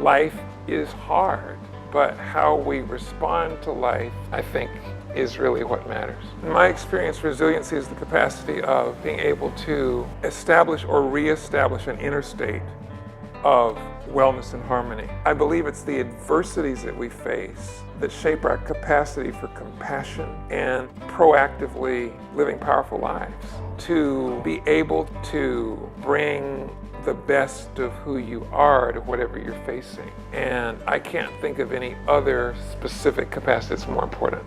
Life is hard, but how we respond to life, I think, is really what matters. In my experience, resiliency is the capacity of being able to establish or reestablish an inner state of wellness and harmony. I believe it's the adversities that we face that shape our capacity for compassion and proactively living powerful lives. To be able to bring the best of who you are to whatever you're facing. And I can't think of any other specific capacity that's more important.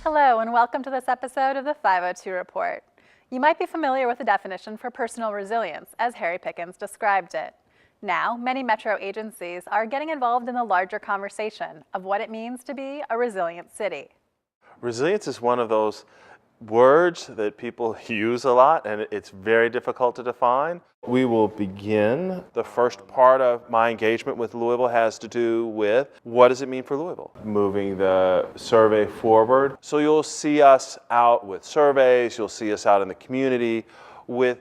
Hello, and welcome to this episode of the 502 Report. You might be familiar with the definition for personal resilience, as Harry Pickens described it. Now, many metro agencies are getting involved in the larger conversation of what it means to be a resilient city. Resilience is one of those words that people use a lot, and it's very difficult to define. We will begin. The first part of my engagement with Louisville has to do with what does it mean for Louisville? Moving the survey forward. So you'll see us out with surveys, you'll see us out in the community with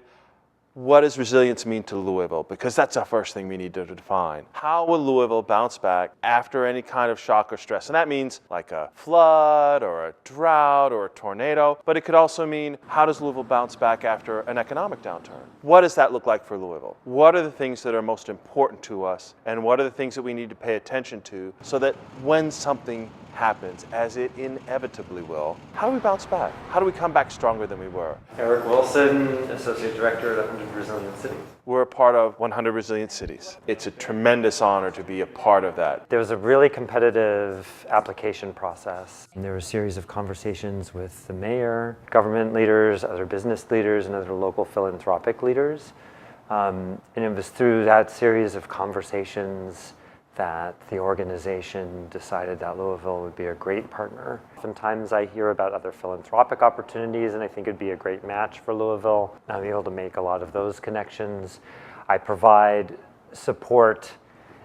what does resilience mean to Louisville? Because that's the first thing we need to define. How will Louisville bounce back after any kind of shock or stress? And that means like a flood or a drought or a tornado, but it could also mean how does Louisville bounce back after an economic downturn? What does that look like for Louisville? What are the things that are most important to us, and what are the things that we need to pay attention to so that when something happens, as it inevitably will, how do we bounce back? How do we come back stronger than we were? Eric Wilson, Associate Director at 100 Resilient Cities. We're a part of 100 Resilient Cities. It's a tremendous honor to be a part of that. There was a really competitive application process. And there were a series of conversations with the mayor, government leaders, other business leaders, and other local philanthropic leaders. And it was through that series of conversations that the organization decided that Louisville would be a great partner. Oftentimes I hear about other philanthropic opportunities, and I think it'd be a great match for Louisville. I'm able to make a lot of those connections. I provide support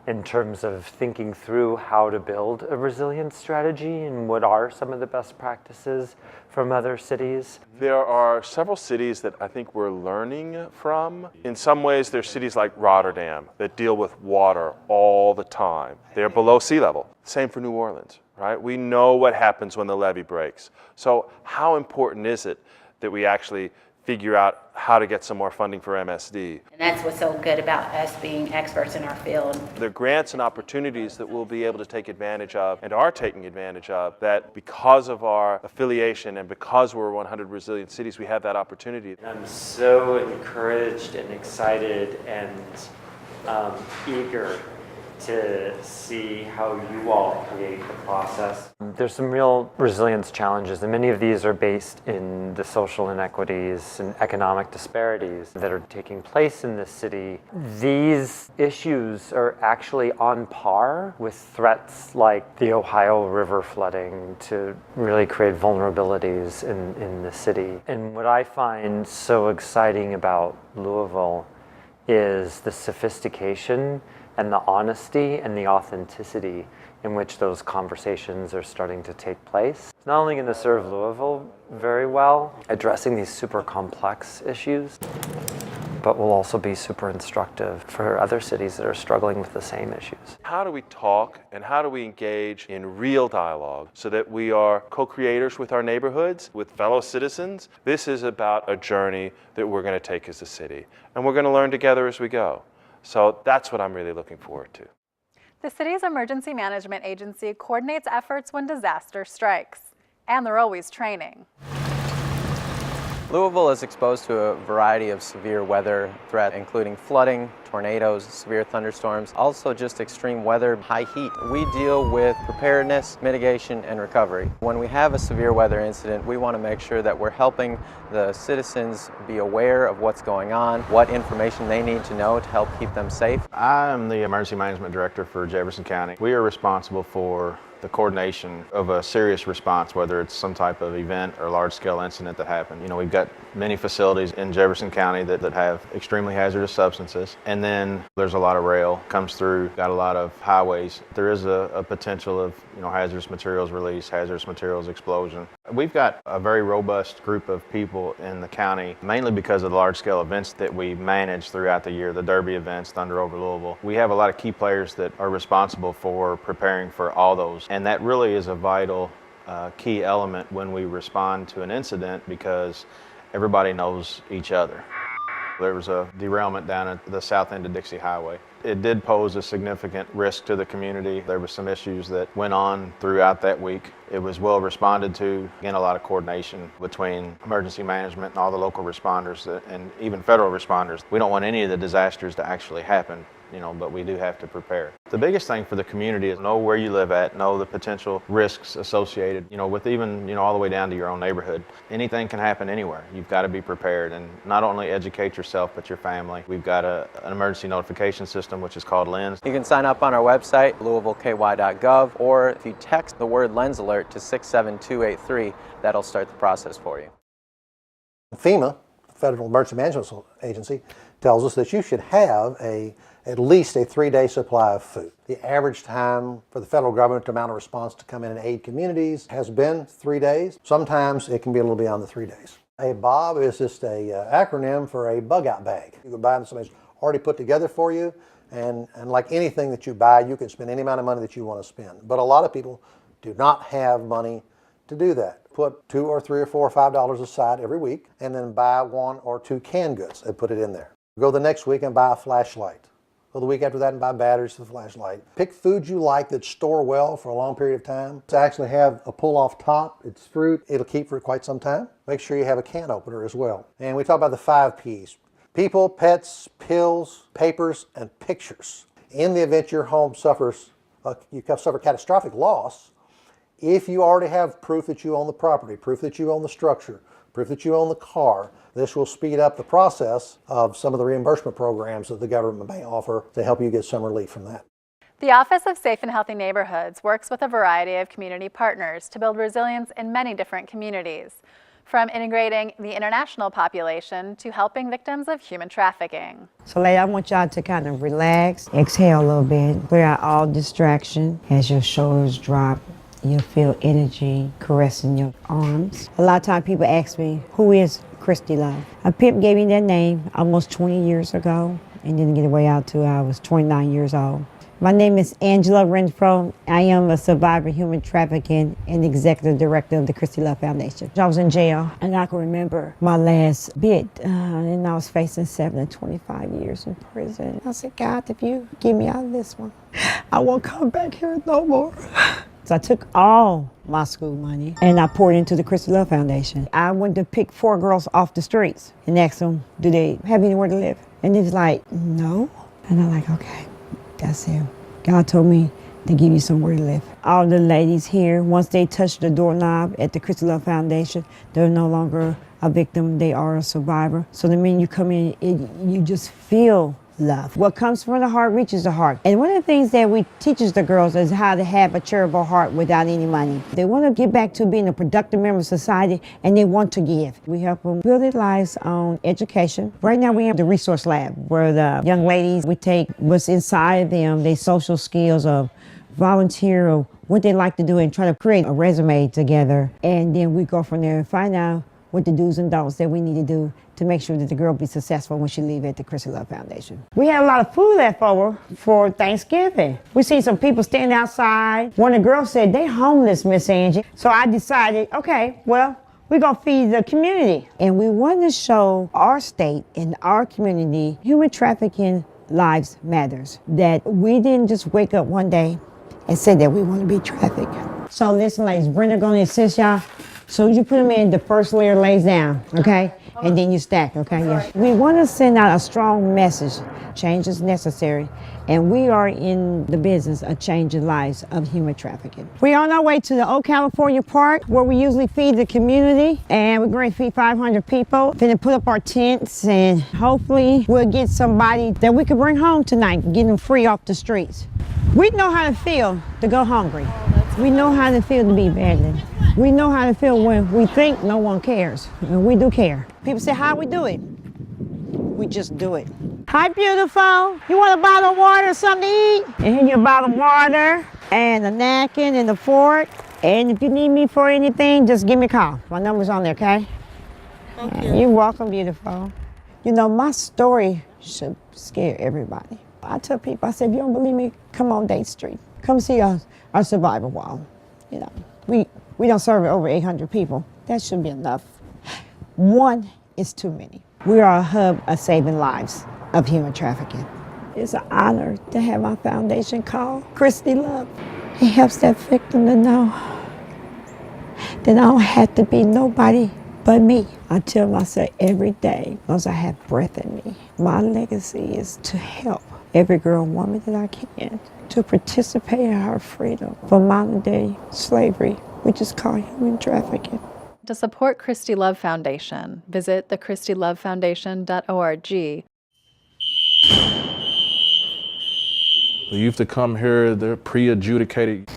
in terms of thinking through how to build a resilience strategy and what are some of the best practices from other cities. There are several cities that I think we're learning from. In some ways, there's cities like Rotterdam that deal with water all the time. They're below sea level. Same for New Orleans, right? We know what happens when the levee breaks. So how important is it that we actually figure out how to get some more funding for MSD? And that's what's so good about us being experts in our field. There are grants and opportunities that we'll be able to take advantage of and are taking advantage of that because of our affiliation and because we're 100 Resilient Cities, we have that opportunity. I'm so encouraged and excited and eager to see how you all create the process. There's some real resilience challenges, and many of these are based in the social inequities and economic disparities that are taking place in this city. These issues are actually on par with threats like the Ohio River flooding to really create vulnerabilities in the city. And what I find so exciting about Louisville is the sophistication and the honesty and the authenticity in which those conversations are starting to take place. It's not only going to serve Louisville very well, addressing these super complex issues, but will also be super instructive for other cities that are struggling with the same issues. How do we talk and how do we engage in real dialogue so that we are co-creators with our neighborhoods, with fellow citizens? This is about a journey that we're going to take as a city, and we're going to learn together as we go. So that's what I'm really looking forward to. The city's emergency management agency coordinates efforts when disaster strikes, and they're always training. Louisville is exposed to a variety of severe weather threats, including flooding, tornadoes, severe thunderstorms, also just extreme weather, high heat. We deal with preparedness, mitigation, and recovery. When we have a severe weather incident, we want to make sure that we're helping the citizens be aware of what's going on, what information they need to know to help keep them safe. I am the Emergency Management Director for Jefferson County. We are responsible for the coordination of a serious response, whether it's some type of event or large-scale incident that happened. You know, we've got many facilities in Jefferson County that have extremely hazardous substances, and then there's a lot of rail comes through, got a lot of highways. There is a potential of, you know, hazardous materials release, hazardous materials explosion. We've got a very robust group of people in the county, mainly because of the large-scale events that we manage throughout the year, the Derby events, Thunder over Louisville. We have a lot of key players that are responsible for preparing for all those, and that really is a vital key element when we respond to an incident because everybody knows each other. There was a derailment down at the south end of Dixie Highway. It did pose a significant risk to the community. There were some issues that went on throughout that week. It was well responded to. Again, a lot of coordination between emergency management and all the local responders and even federal responders. We don't want any of the disasters to actually happen, but we do have to prepare. The biggest thing for the community is know where you live at, know the potential risks associated, with even, all the way down to your own neighborhood. Anything can happen anywhere. You've got to be prepared and not only educate yourself, but your family. We've got an emergency notification system, which is called LENS. You can sign up on our website, louisvilleky.gov, or if you text the word LENS alert to 67283, that'll start the process for you. FEMA, Federal Emergency Management Agency, tells us that you should have at least a 3-day supply of food. The average time for the federal government to mount a response to come in and aid communities has been 3 days. Sometimes it can be a little beyond the 3 days. A BOB is just a acronym for a bug out bag. You can buy them, somebody's already put together for you, and like anything that you buy, you can spend any amount of money that you want to spend. But a lot of people do not have money to do that. Put $2 or $3 or $4 or $5 aside every week and then buy 1 or 2 canned goods and put it in there. Go the next week and buy a flashlight. Go the week after that and buy batteries for the flashlight. Pick foods you like that store well for a long period of time. To actually have a pull-off top, it's fruit, it'll keep for quite some time. Make sure you have a can opener as well. And we talk about the 5 Ps. People, pets, pills, papers, and pictures. In the event your home suffers, you suffer catastrophic loss, if you already have proof that you own the property, proof that you own the structure, proof that you own the car, this will speed up the process of some of the reimbursement programs that the government may offer to help you get some relief from that. The Office of Safe and Healthy Neighborhoods works with a variety of community partners to build resilience in many different communities, from integrating the international population to helping victims of human trafficking. So lady, I want y'all to kind of relax, exhale a little bit, clear out all distraction as your shoulders drop. You'll feel energy caressing your arms. A lot of times people ask me, who is Kristy Love? A pimp gave me that name almost 20 years ago and didn't get away out till I was 29 years old. My name is Angela Renfro. I am a survivor of human trafficking and executive director of the Kristy Love Foundation. I was in jail and I can remember my last bit and I was facing 7 to 25 years in prison. I said, God, if you get me out of this one, I won't come back here no more. So I took all my school money and I poured into the Kristy Love Foundation. I went to pick 4 girls off the streets and asked them, do they have anywhere to live? And they was like, no. And I'm like, okay, that's it. God told me to give you somewhere to live. All the ladies here, once they touch the doorknob at the Kristy Love Foundation, they're no longer a victim, they are a survivor. So the minute you come in, you just feel love. What comes from the heart reaches the heart. And one of the things that we teach the girls is how to have a charitable heart without any money. They want to get back to being a productive member of society and they want to give. We help them build their lives on education. Right now we have the resource lab where the young ladies, we take what's inside of them, their social skills of volunteer or what they like to do and try to create a resume together. And then we go from there and find out what the do's and don'ts that we need to do to make sure that the girl be successful when she leaves at the Kristy Love Foundation. We had a lot of food left over for Thanksgiving. We seen some people standing outside. One of the girls said, they homeless, Miss Angie. So I decided, okay, well, we're gonna feed the community. And we want to show our state and our community human trafficking lives matters. That we didn't just wake up one day and say that we want to be trafficked. So listen, ladies, Brenda gonna assist y'all. So you put them in, the first layer lays down, okay? And then you stack, okay? Yeah. We want to send out a strong message. Change is necessary. And we are in the business of changing lives of human trafficking. We're on our way to the Old California Park where we usually feed the community. And we're going to feed 500 people. Then put up our tents and hopefully we'll get somebody that we can bring home tonight, get them free off the streets. We know how to feel to go hungry. We know how to feel to be abandoned. We know how to feel when we think no one cares, and we do care. People say, how we do it? We just do it. Hi, beautiful. You want a bottle of water or something to eat? And here your bottle of water, and a napkin, and a fork, And if you need me for anything, just give me a call. My number's on there, okay? Thank you. You're welcome, beautiful. You know, my story should scare everybody. I tell people, I said, if you don't believe me, come on Date Street. Come see our survival wall. You know, we don't serve over 800 people. That should be enough. One is too many. We are a hub of saving lives of human trafficking. It's an honor to have my foundation called Kristy Love. It helps that victim to know that I don't have to be nobody but me. I tell myself every day, because I have breath in me, my legacy is to help every girl and woman that I can to participate in her freedom from modern day slavery, which is called human trafficking. To support Kristy Love Foundation, visit thekristylovefoundation.org. The youth that come here, they're pre-adjudicated.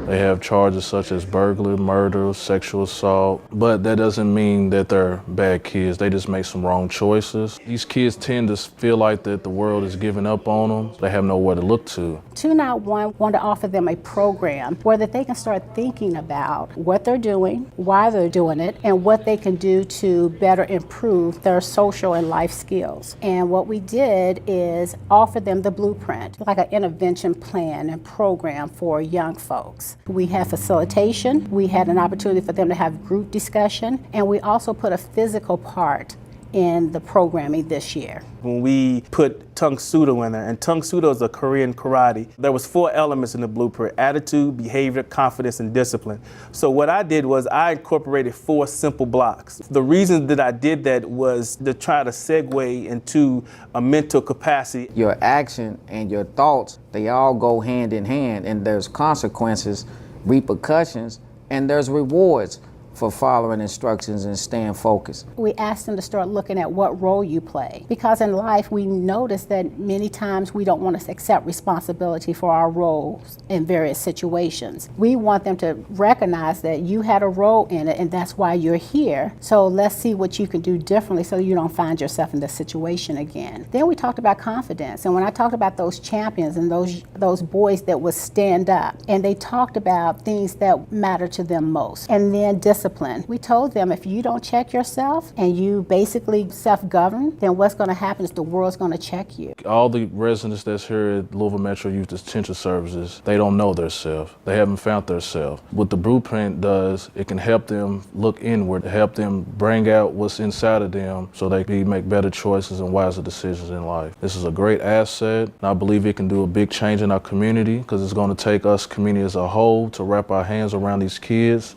They have charges such as burglary, murder, sexual assault, but that doesn't mean that they're bad kids. They just make some wrong choices. These kids tend to feel like that the world is giving up on them. They have nowhere to look to. 291 want to offer them a program where that they can start thinking about what they're doing, why they're doing it, and what they can do to better improve their social and life skills. And what we did is offer them the blueprint, like an intervention plan and program for young folks. We had facilitation, we had an opportunity for them to have group discussion, and we also put a physical part in the programming this year. When we put Tung Sudo in there, and Tung Sudo is a Korean karate, there was 4 elements in the blueprint: attitude, behavior, confidence, and discipline. So what I did was I incorporated 4 simple blocks. The reason that I did that was to try to segue into a mental capacity. Your action and your thoughts, they all go hand in hand, and there's consequences, repercussions, and there's rewards for following instructions and staying focused. We asked them to start looking at what role you play, because in life we notice that many times we don't want to accept responsibility for our roles in various situations. We want them to recognize that you had a role in it and that's why you're here. So let's see what you can do differently so you don't find yourself in this situation again. Then we talked about confidence, and when I talked about those champions and those boys that would stand up, and they talked about things that matter to them most, and then discipline. We told them if you don't check yourself and you basically self-govern, then what's going to happen is the world's going to check you. All the residents that's here at Louisville Metro Youth Detention Services, they don't know their self. They haven't found their self. What the blueprint does, it can help them look inward, help them bring out what's inside of them so they can make better choices and wiser decisions in life. This is a great asset, and I believe it can do a big change in our community, because it's going to take us, community as a whole, to wrap our hands around these kids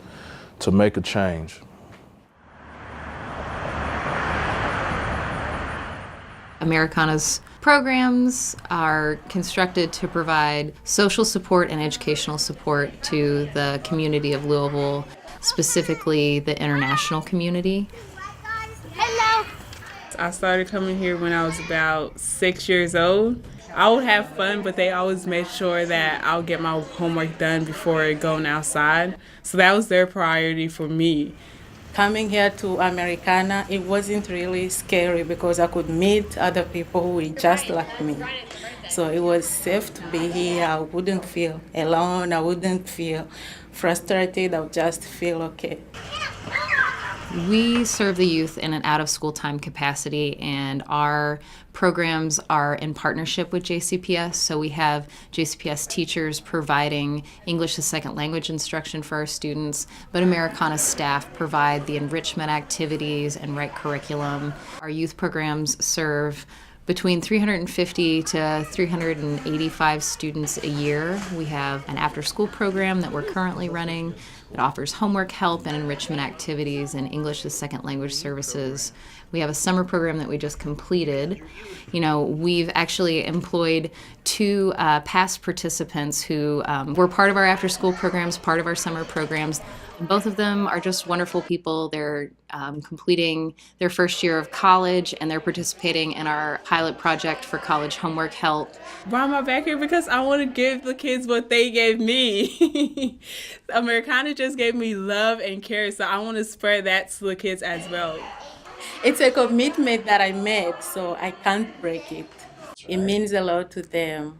to make a change. Americana's programs are constructed to provide social support and educational support to the community of Louisville, specifically the international community. Hello. I started coming here when I was about 6 years old. I would have fun, but they always made sure that I'll get my homework done before going outside. So that was their priority for me. Coming here to Americana, it wasn't really scary because I could meet other people who were just like me. So it was safe to be here. I wouldn't feel alone. I wouldn't feel frustrated. I would just feel okay. We serve the youth in an out-of-school time capacity, and our programs are in partnership with JCPS. So we have JCPS teachers providing English as second language instruction for our students, but Americana staff provide the enrichment activities and write curriculum. Our youth programs serve between 350 to 385 students a year. We have an after-school program that we're currently running that offers homework help and enrichment activities and English as second language services. We have a summer program that we just completed. You know, we've actually employed 2 past participants who were part of our after-school programs, part of our summer programs. Both of them are just wonderful people. They're completing their first year of college, and they're participating in our pilot project for college homework help. Why am I back here? Because I want to give the kids what they gave me. Americana just gave me love and care, so I want to spread that to the kids as well. It's a commitment that I made, so I can't break it. It means a lot to them,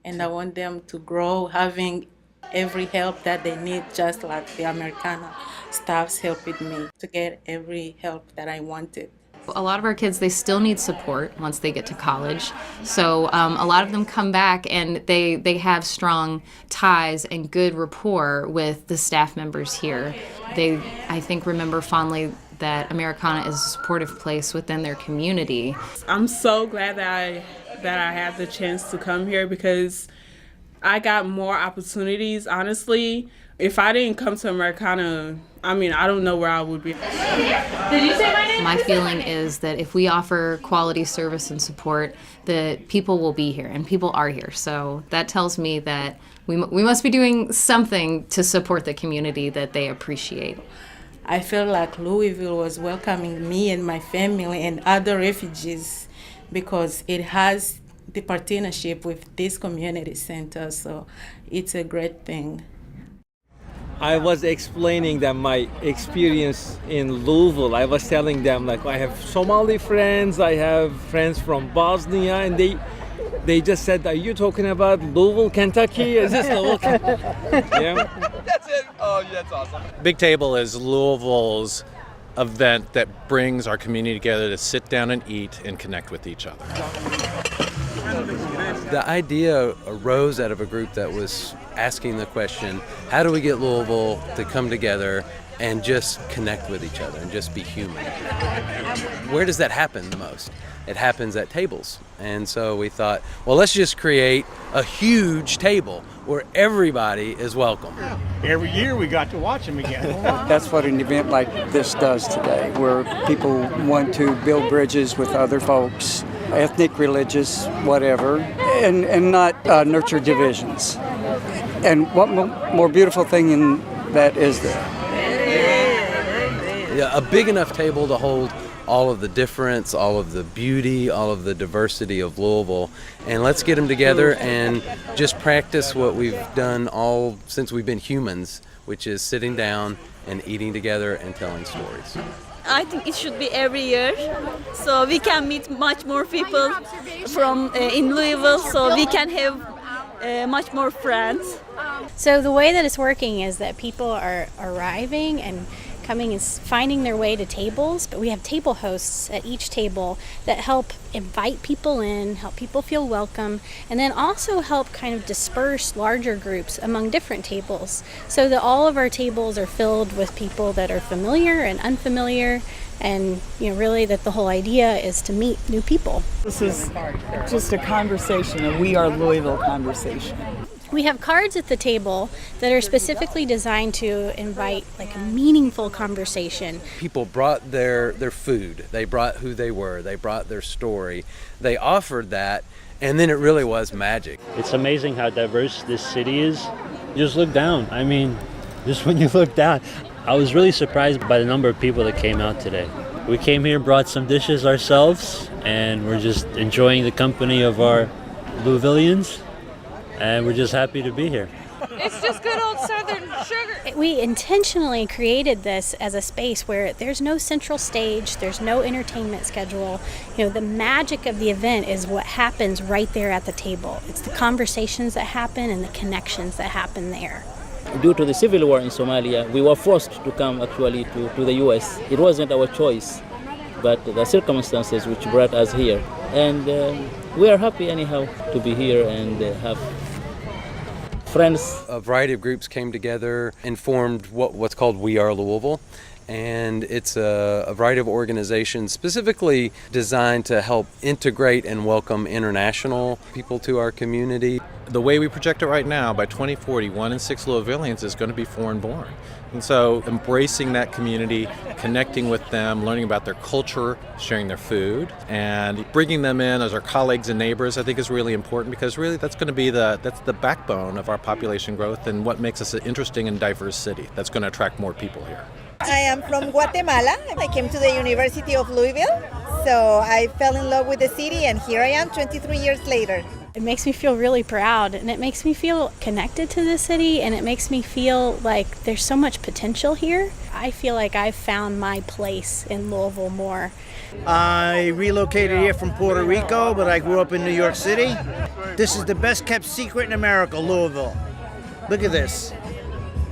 and I want them to grow having every help that they need, just like the Americana staffs helping me to get every help that I wanted. A lot of our kids, they still need support once they get to college. So a lot of them come back and they have strong ties and good rapport with the staff members here. They, I think, remember fondly that Americana is a supportive place within their community. I'm so glad that I had the chance to come here because I got more opportunities, honestly. If I didn't come to Americana, I mean, I don't know where I would be. Did you say my name? My feeling is that if we offer quality service and support, that people will be here, and people are here. So that tells me that we must be doing something to support the community that they appreciate. I felt like Louisville was welcoming me and my family and other refugees because it has the partnership with this community center, so it's a great thing. I was explaining them my experience in Louisville. I was telling them, like, I have Somali friends, I have friends from Bosnia, and they just said, are you talking about Louisville, Kentucky? Is this Louisville? Yeah. That's it. Oh, yeah, that's awesome. Big Table is Louisville's event that brings our community together to sit down and eat and connect with each other. The idea arose out of a group that was asking the question, how do we get Louisville to come together and just connect with each other and just be human? Where does that happen the most? It happens at tables. And so we thought, well, let's just create a huge table where everybody is welcome. Every year we got to watch them again. That's what an event like this does today, where people want to build bridges with other folks, ethnic, religious, whatever, and not nurture divisions. And what more beautiful thing in that is there? Yeah, a big enough table to hold all of the difference, all of the beauty, all of the diversity of Louisville. And let's get them together and just practice what we've done all since we've been humans, which is sitting down and eating together and telling stories. I think it should be every year, so we can meet much more people from in Louisville, so we can have much more friends. So the way that it's working is that people are arriving and coming and finding their way to tables, but we have table hosts at each table that help invite people in, help people feel welcome, and then also help kind of disperse larger groups among different tables so that all of our tables are filled with people that are familiar and unfamiliar, and really that the whole idea is to meet new people. This is just a conversation, a We Are Louisville conversation. We have cards at the table that are specifically designed to invite like a meaningful conversation. People brought their food, they brought who they were, they brought their story, they offered that, and then it really was magic. It's amazing how diverse this city is. Just look down. I mean, just when you look down, I was really surprised by the number of people that came out today. We came here, brought some dishes ourselves, and we're just enjoying the company of our Louisvillians. And we're just happy to be here. It's just good old Southern sugar. We intentionally created this as a space where there's no central stage, there's no entertainment schedule. The magic of the event is what happens right there at the table. It's the conversations that happen and the connections that happen there. Due to the civil war in Somalia, we were forced to come actually to the U.S. It wasn't our choice, but the circumstances which brought us here. And we are happy anyhow to be here and have friends. A variety of groups came together and formed what's called We Are Louisville. And it's a variety of organizations specifically designed to help integrate and welcome international people to our community. The way we project it right now, by 2040, 1 in 6 Louisvillians is going to be foreign-born. And so embracing that community, connecting with them, learning about their culture, sharing their food, and bringing them in as our colleagues and neighbors, I think is really important, because really that's going to be that's the backbone of our population growth and what makes us an interesting and diverse city that's going to attract more people here. I am from Guatemala. I came to the University of Louisville, so I fell in love with the city, and here I am 23 years later. It makes me feel really proud, and it makes me feel connected to the city, and it makes me feel like there's so much potential here. I feel like I've found my place in Louisville more. I relocated here from Puerto Rico, but I grew up in New York City. This is the best kept secret in America, Louisville. Look at this.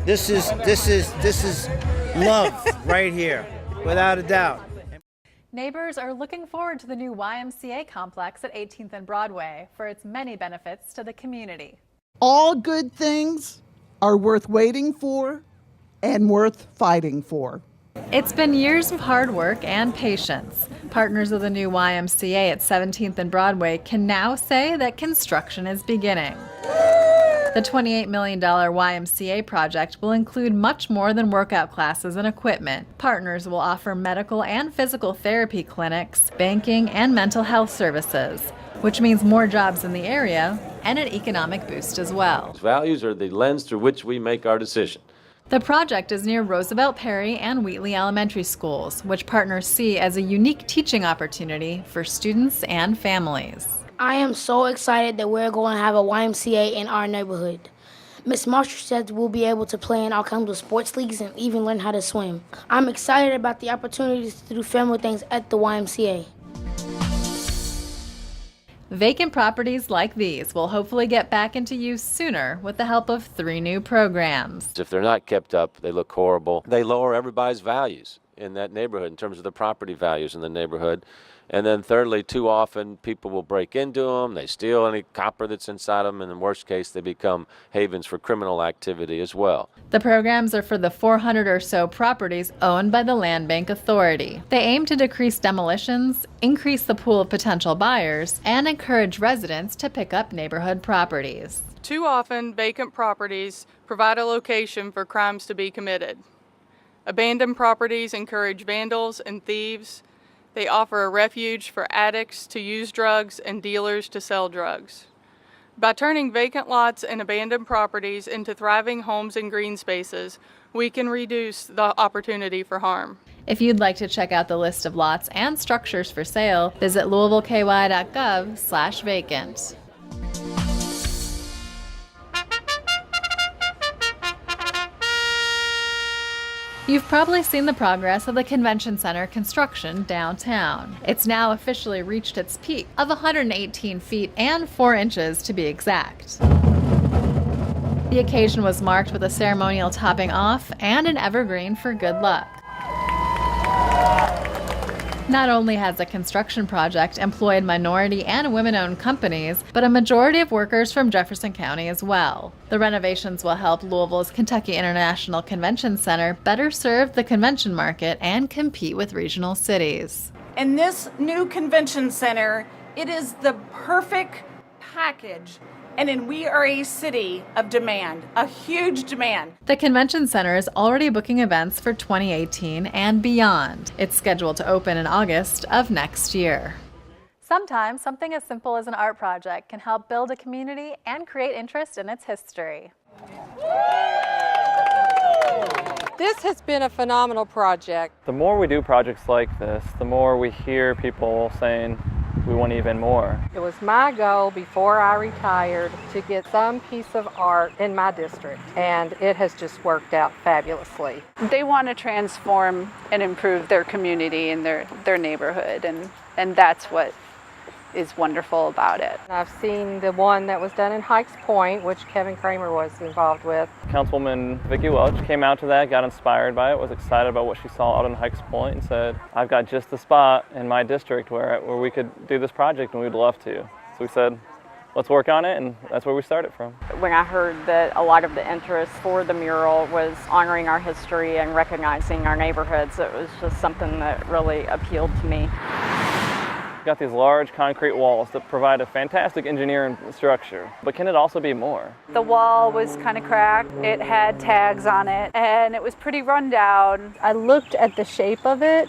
This is love right here, without a doubt. Neighbors are looking forward to the new YMCA complex at 18th and Broadway for its many benefits to the community. All good things are worth waiting for and worth fighting for. It's been years of hard work and patience. Partners of the new YMCA at 17th and Broadway can now say that construction is beginning. The $28 million YMCA project will include much more than workout classes and equipment. Partners will offer medical and physical therapy clinics, banking, and mental health services, which means more jobs in the area and an economic boost as well. Values are the lens through which we make our decision. The project is near Roosevelt Perry and Wheatley Elementary Schools, which partners see as a unique teaching opportunity for students and families. I am so excited that we're going to have a YMCA in our neighborhood. Miss Marshall said we'll be able to play in all kinds of sports leagues and even learn how to swim. I'm excited about the opportunities to do family things at the YMCA. Vacant properties like these will hopefully get back into use sooner with the help of 3 new programs. If they're not kept up, they look horrible. They lower everybody's values in that neighborhood in terms of the property values in the neighborhood. And then thirdly, too often people will break into them, they steal any copper that's inside them, and in the worst case, they become havens for criminal activity as well. The programs are for the 400 or so properties owned by the Land Bank Authority. They aim to decrease demolitions, increase the pool of potential buyers, and encourage residents to pick up neighborhood properties. Too often, vacant properties provide a location for crimes to be committed. Abandoned properties encourage vandals and thieves. They offer a refuge for addicts to use drugs and dealers to sell drugs. By turning vacant lots and abandoned properties into thriving homes and green spaces, we can reduce the opportunity for harm. If you'd like to check out the list of lots and structures for sale, visit louisvilleky.gov/vacant. You've probably seen the progress of the Convention Center construction downtown. It's now officially reached its peak of 118 feet and 4 inches to be exact. The occasion was marked with a ceremonial topping off and an evergreen for good luck. Not only has the construction project employed minority and women-owned companies, but a majority of workers from Jefferson County as well. The renovations will help Louisville's Kentucky International Convention Center better serve the convention market and compete with regional cities. In this new convention center, it is the perfect package. And we are a city of demand, a huge demand. The Convention Center is already booking events for 2018 and beyond. It's scheduled to open in August of next year. Sometimes something as simple as an art project can help build a community and create interest in its history. This has been a phenomenal project. The more we do projects like this, the more we hear people saying, we want even more. It was my goal before I retired to get some piece of art in my district, and it has just worked out fabulously. They want to transform and improve their community and their neighborhood, and that's what is wonderful about it. I've seen the one that was done in Hikes Point, which Kevin Kramer was involved with. Councilwoman Vicki Welch came out to that, got inspired by it, was excited about what she saw out in Hikes Point, and said, I've got just the spot in my district where we could do this project and we'd love to. So we said, let's work on it, and that's where we started from. When I heard that a lot of the interest for the mural was honoring our history and recognizing our neighborhoods, it was just something that really appealed to me. Got these large concrete walls that provide a fantastic engineering structure, but can it also be more? The wall was kind of cracked, it had tags on it, and it was pretty run down. I looked at the shape of it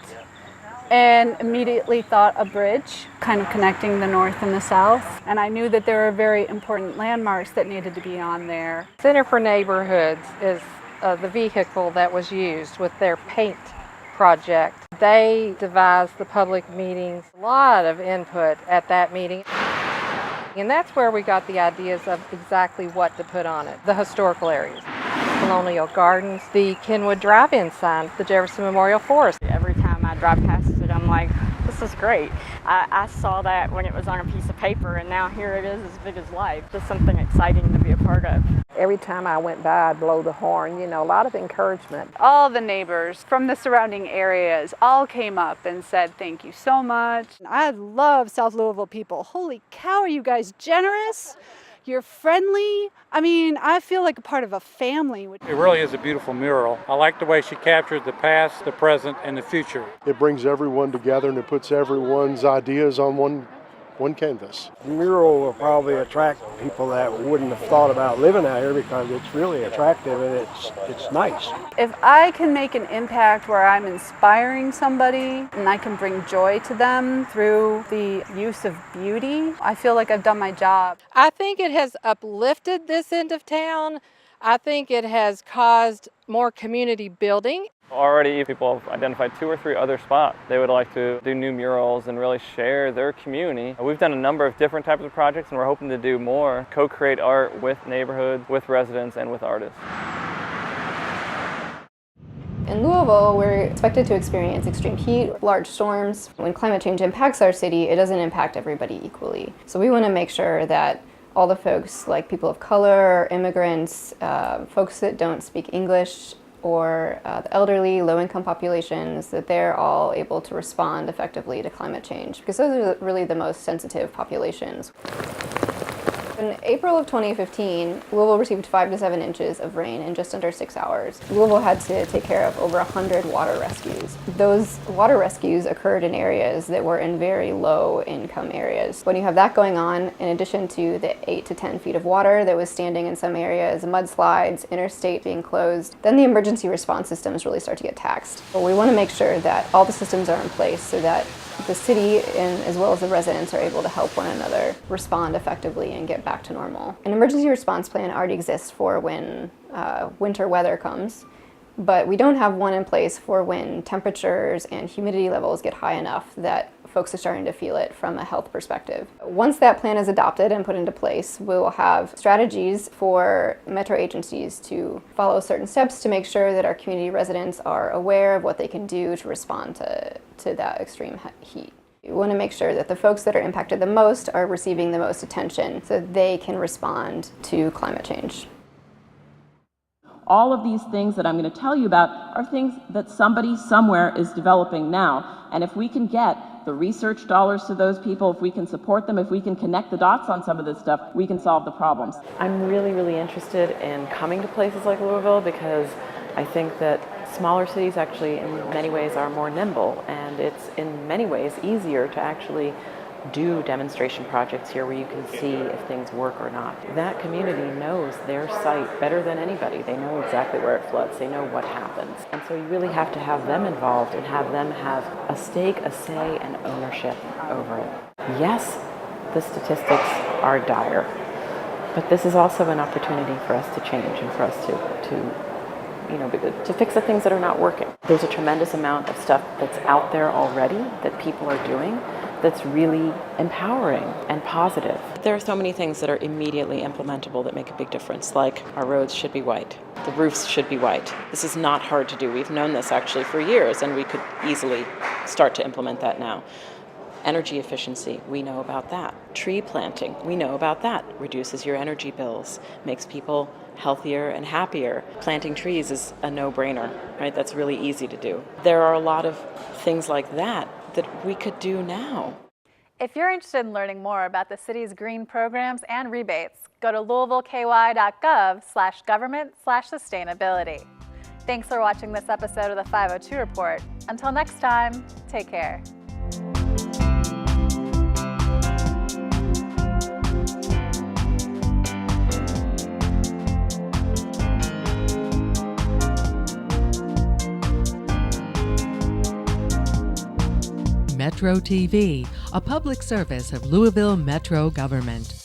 and immediately thought a bridge, kind of connecting the north and the south, and I knew that there were very important landmarks that needed to be on there. Center for Neighborhoods is the vehicle that was used with their paint project. They devised the public meetings, a lot of input at that meeting. And that's where we got the ideas of exactly what to put on it. The historical areas, Colonial Gardens, the Kenwood Drive-In sign, the Jefferson Memorial Forest. Every time I drive past it, I'm like, This is great. I saw that when it was on a piece of paper, and now here it is as big as life. Just something exciting to be a part of. Every time I went by, I'd blow the horn, a lot of encouragement. All the neighbors from the surrounding areas all came up and said thank you so much. I love South Louisville people. Holy cow, are you guys generous? You're friendly. I mean, I feel like a part of a family. It really is a beautiful mural. I like the way she captured the past, the present, and the future. It brings everyone together and it puts everyone's ideas on one canvas. The mural will probably attract people that wouldn't have thought about living out here because it's really attractive and it's nice. If I can make an impact where I'm inspiring somebody and I can bring joy to them through the use of beauty, I feel like I've done my job. I think it has uplifted this end of town. I think it has caused more community building. Already people have identified 2 or 3 other spots they would like to do new murals and really share their community. We've done a number of different types of projects and we're hoping to do more, co-create art with neighborhoods, with residents, and with artists. In Louisville, we're expected to experience extreme heat, large storms. When climate change impacts our city, it doesn't impact everybody equally. So we want to make sure that all the folks, like people of color, immigrants, folks that don't speak English, or the elderly, low-income populations, that they're all able to respond effectively to climate change, because those are really the most sensitive populations. In April of 2015, Louisville received 5 to 7 inches of rain in just under 6 hours. Louisville had to take care of over 100 water rescues. Those water rescues occurred in areas that were in very low income areas. When you have that going on, in addition to the 8 to 10 feet of water that was standing in some areas, mudslides, interstate being closed, then the emergency response systems really start to get taxed. But we want to make sure that all the systems are in place so that the city and as well as the residents are able to help one another respond effectively and get back to normal. An emergency response plan already exists for when winter weather comes, but we don't have one in place for when temperatures and humidity levels get high enough that folks are starting to feel it from a health perspective. Once that plan is adopted and put into place, we will have strategies for metro agencies to follow certain steps to make sure that our community residents are aware of what they can do to respond to that extreme heat. We want to make sure that the folks that are impacted the most are receiving the most attention so that they can respond to climate change. All of these things that I'm going to tell you about are things that somebody somewhere is developing now. And if we can get the research dollars to those people, if we can support them, if we can connect the dots on some of this stuff, we can solve the problems. I'm really interested in coming to places like Louisville because I think that smaller cities actually in many ways are more nimble, and it's in many ways easier to actually do demonstration projects here where you can see if things work or not. That community knows their site better than anybody. They know exactly where it floods. They know what happens. And so you really have to have them involved and have them have a stake, a say, and ownership over it. Yes, the statistics are dire, but this is also an opportunity for us to change and for us to fix the things that are not working. There's a tremendous amount of stuff that's out there already that people are doing that's really empowering and positive. There are so many things that are immediately implementable that make a big difference, like our roads should be white, the roofs should be white. This is not hard to do. We've known this actually for years, and we could easily start to implement that now. Energy efficiency, we know about that. Tree planting, we know about that. Reduces your energy bills, makes people healthier and happier. Planting trees is a no-brainer, right? That's really easy to do. There are a lot of things like that we could do now. If you're interested in learning more about the city's green programs and rebates, go to louisvilleky.gov/government/sustainability. Thanks for watching this episode of the 502 Report. Until next time, take care. Metro TV, a public service of Louisville Metro government.